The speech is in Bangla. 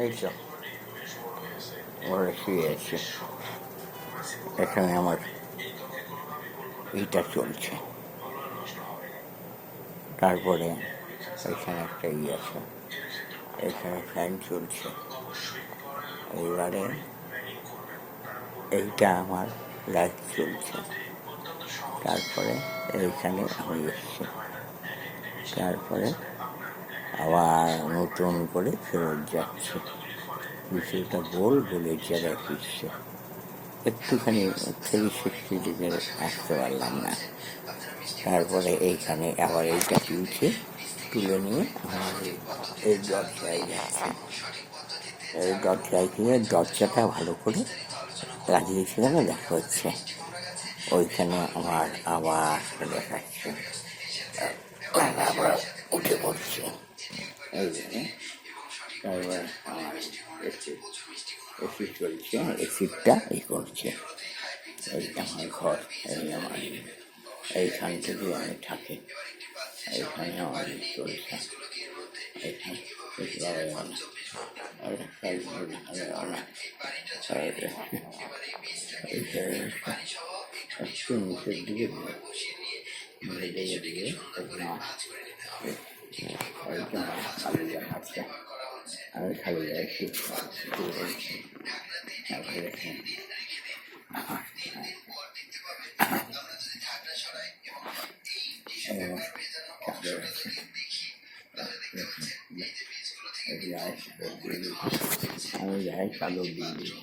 এই তো ওরা শুয়ে আছে। এখানে আমার এইটা চলছে, তারপরে এখানে একটা আছে, এখানে ফ্যান চলছে। এইবারে এইটা আমার লাইট চলছে। তারপরে এইখানে আমি এসছি, তারপরে আবার নতুন করে ফেরত যাচ্ছে। বিষয়টা বলে যারা ফিরছে, একটুখানি 360 ডিগ্রি আসতে পারলাম না। তারপরে এইখানে আবার এইটা তুলে নিয়ে আমার এই দরজায় যাচ্ছে। এই দরজায় গিয়ে দরজাটা ভালো করে লাগিয়েছিলাম, দেখা হচ্ছে ওইখানে আমার আবার দেখাচ্ছে, আবার উঠে পড়ছে। এই তারপর আমার এসি চলছে, এসিটা করছে। এই আমার ঘর, এই আমার এইখান থেকে আমি থাকি, এইখানে আমার চলছে। এইখানে একটু নিচের দিকে দিয়ে খালি দেখাচ্ছে। আমি খালি একটু আমি যাই চাদর দিয়ে দিই।